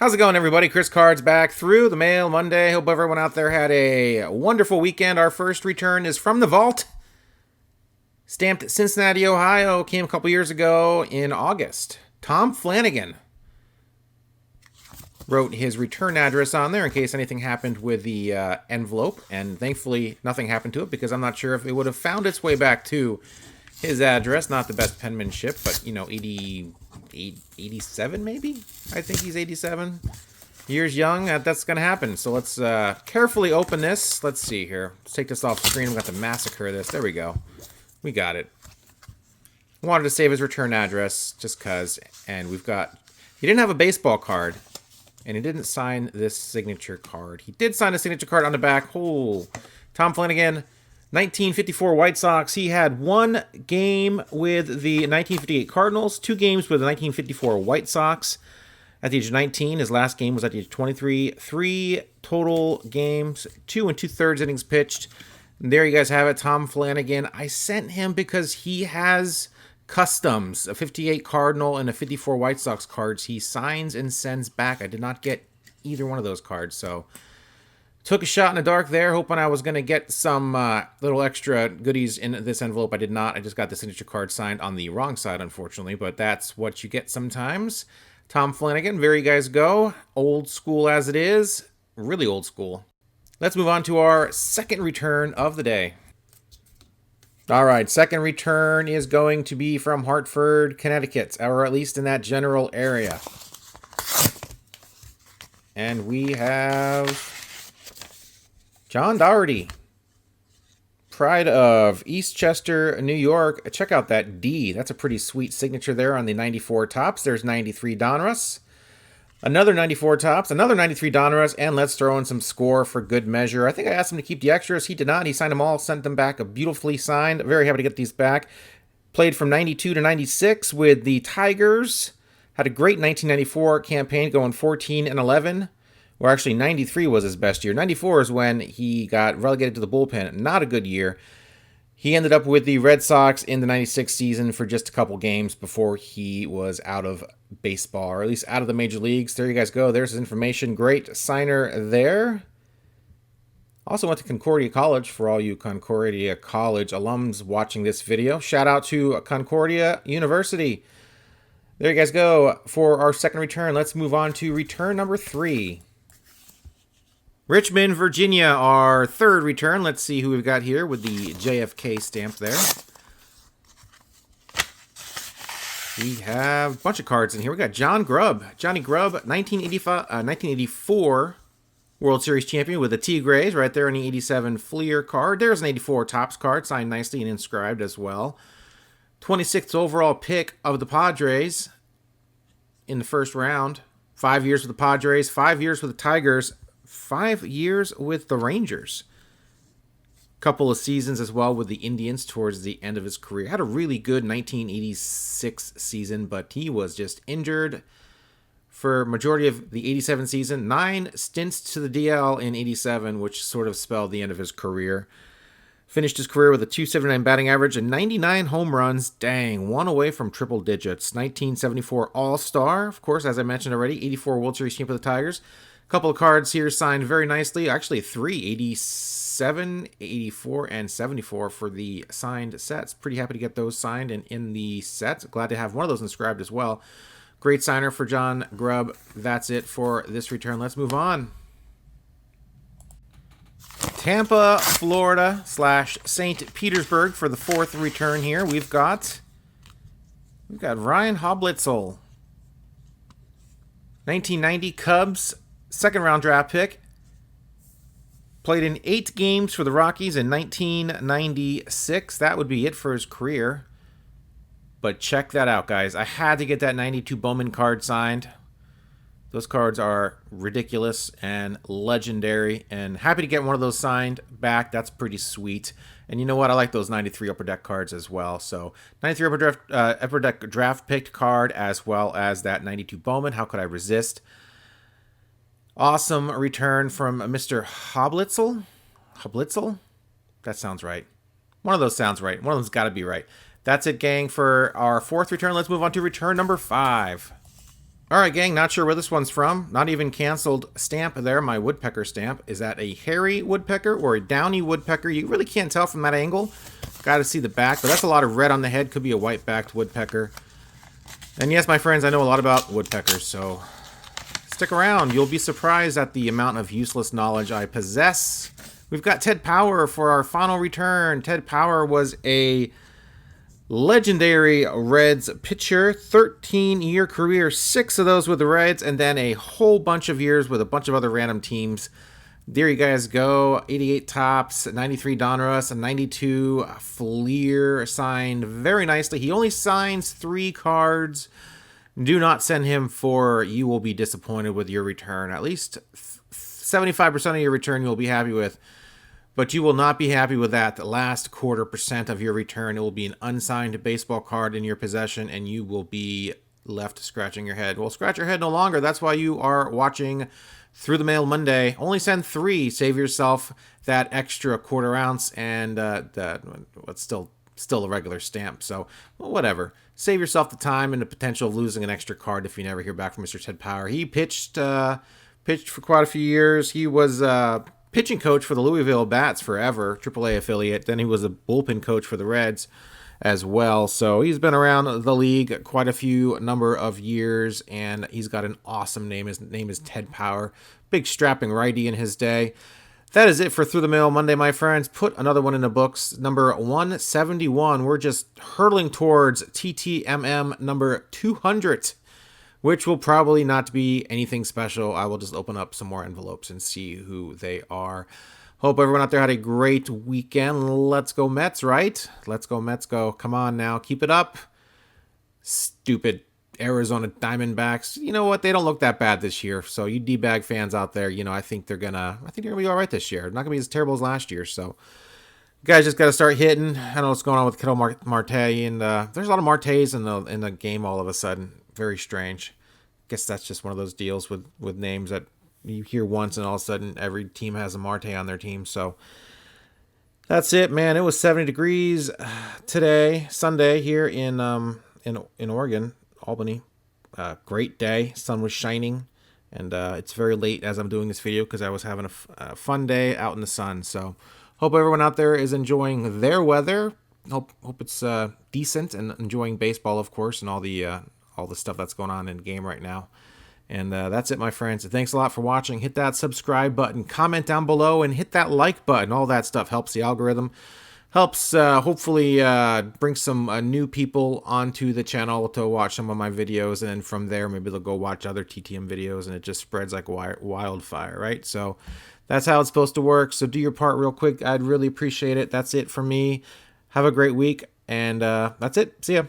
How's it going, everybody? Chris Card's back through the mail Monday. Hope everyone out there had a wonderful weekend. Our first return is from the vault. Stamped Cincinnati, Ohio. Came a couple years ago in August. Tom Flanagan wrote his return address on there in case anything happened with the envelope. And thankfully, nothing happened to it because I'm not sure if it would have found its way back to his address. Not the best penmanship, but, 87 maybe? I think he's 87. Years young, that's going to happen. So let's carefully open this. Let's see here. Let's take this off screen. We've got to massacre this. There we go. We got it. Wanted to save his return address just because. And we've got... He didn't have a baseball card. And he didn't sign this signature card. He did sign a signature card on the back. Oh, Tom Flanagan, 1954 White Sox. He had one game with the 1958 Cardinals, 2 games with the 1954 White Sox. At the age of 19, his last game was at the age of 23. 3 total games, 2 2/3 innings pitched. And there you guys have it, Tom Flanagan. I sent him because he has customs, a 58 Cardinal and a 54 White Sox cards. He signs and sends back. I did not get either one of those cards, so took a shot in the dark there, hoping I was going to get some little extra goodies in this envelope. I did not. I just got the signature card signed on the wrong side, unfortunately, but that's what you get sometimes. Tom Flanagan, there you guys go. Old school as it is. Really old school. Let's move on to our second return of the day. All right, second return is going to be from Hartford, Connecticut, or at least in that general area. And we have John Doherty, pride of Eastchester, New York. Check out that D. That's a pretty sweet signature there on the 94 tops. There's 93 Donruss. Another 94 tops, another 93 Donruss, and let's throw in some score for good measure. I think I asked him to keep the extras. He did not. He signed them all, sent them back, beautifully signed. Very happy to get these back. Played from 92 to 96 with the Tigers. Had a great 1994 campaign going 14-11. Or actually, 93 was his best year. 94 is when he got relegated to the bullpen. Not a good year. He ended up with the Red Sox in the 96 season for just a couple games before he was out of baseball, or at least out of the major leagues. There you guys go. There's his information. Great signer there. Also went to Concordia College for all you Concordia College alums watching this video. Shout out to Concordia University. There you guys go for our second return. Let's move on to return number 3. Richmond, Virginia, our third return. Let's see who we've got here with the JFK stamp there. We have a bunch of cards in here. We got John Grubb. Johnny Grubb, 1984 World Series champion with the Tigres right there on the 87 Fleer card. There's an 84 Topps card, signed nicely and inscribed as well. 26th overall pick of the Padres in the first round. 5 years with the Padres, 5 years with the Tigers, 5 years with the Rangers. Couple of seasons as well with the Indians towards the end of his career. Had a really good 1986 season, but he was just injured for majority of the 87 season. 9 stints to the DL in 87, which sort of spelled the end of his career. Finished his career with a .279 batting average and 99 home runs. Dang, one away from triple digits. 1974 All-Star, of course, as I mentioned already. 84 World Series champion for the Tigers. Couple of cards here signed very nicely. Actually, 3, 87, 84, and 74 for the signed sets. Pretty happy to get those signed and in the sets. Glad to have one of those inscribed as well. Great signer for John Grubb. That's it for this return. Let's move on. Tampa, Florida / St. Petersburg for the fourth return here. We've got Ryan Hoblitzel. 1990 Cubs. Second round draft pick. Played in 8 games for the Rockies in 1996. That would be it for his career. But check that out, guys. I had to get that 92 Bowman card signed. Those cards are ridiculous and legendary. And happy to get one of those signed back. That's pretty sweet. And you know what? I like those 93 Upper Deck cards as well. So 93 Upper Deck draft picked card as well as that 92 Bowman. How could I resist? Awesome return from Mr. Hoblitzel. Hoblitzel? That sounds right. One of those sounds right. One of them's got to be right. That's it, gang, for our fourth return. Let's move on to return number 5. All right, gang, not sure where this one's from. Not even canceled stamp there, my woodpecker stamp. Is that a hairy woodpecker or a downy woodpecker? You really can't tell from that angle. Got to see the back, but that's a lot of red on the head. Could be a white-backed woodpecker. And yes, my friends, I know a lot about woodpeckers, so stick around. You'll be surprised at the amount of useless knowledge I possess. We've got Ted Power for our final return. Ted Power was a legendary Reds pitcher, 13-year career, 6 of those with the Reds, and then a whole bunch of years with a bunch of other random teams. There you guys go. 88 Topps, 93 Donruss, 92 Fleer signed very nicely. He only signs 3 cards. Do not send him for you will be disappointed with your return. At least 75% of your return you'll be happy with. But you will not be happy with that. The last 0.25% of your return, it will be an unsigned baseball card in your possession, and you will be left scratching your head. Well, scratch your head no longer. That's why you are watching Through the Mail Monday. Only send 3. Save yourself that extra 1/4 ounce and what's still a regular stamp. So, well, whatever. Save yourself the time and the potential of losing an extra card if you never hear back from Mr. Ted Power. He pitched for quite a few years. He was pitching coach for the Louisville Bats forever, AAA affiliate. Then he was a bullpen coach for the Reds as well. So he's been around the league quite a few number of years, and he's got an awesome name. His name is Ted Power. Big strapping righty in his day. That is it for Through the Mail Monday, my friends. Put another one in the books. Number 171. We're just hurtling towards TTMM number 200. Which will probably not be anything special. I will just open up some more envelopes and see who they are. Hope everyone out there had a great weekend. Let's go Mets, right? Let's go Mets, go. Come on now. Keep it up. Stupid Arizona Diamondbacks. You know what? They don't look that bad this year. So you D-bag fans out there, I think they're gonna be all right this year. They're not gonna be as terrible as last year. So you guys just got to start hitting. I don't know what's going on with Ketel Marte, and there's a lot of Martes in the game all of a sudden. Very strange. Guess that's just one of those deals with names that you hear once and all of a sudden every team has a Marte on their team. So that's it, man. It was 70 degrees today, Sunday, here in Oregon, Albany. Great day. Sun was shining, and it's very late as I'm doing this video because I was having a fun day out in the sun. So hope everyone out there is enjoying their weather. Hope it's decent and enjoying baseball, of course, and all the stuff that's going on in the game right now. And that's it, my friends. Thanks a lot for watching. Hit that subscribe button, comment down below, and hit that like button. All that stuff helps the algorithm. Helps hopefully bring some new people onto the channel to watch some of my videos. And then from there, maybe they'll go watch other TTM videos, and it just spreads like wildfire, right? So that's how it's supposed to work. So do your part real quick. I'd really appreciate it. That's it for me. Have a great week. And that's it. See ya.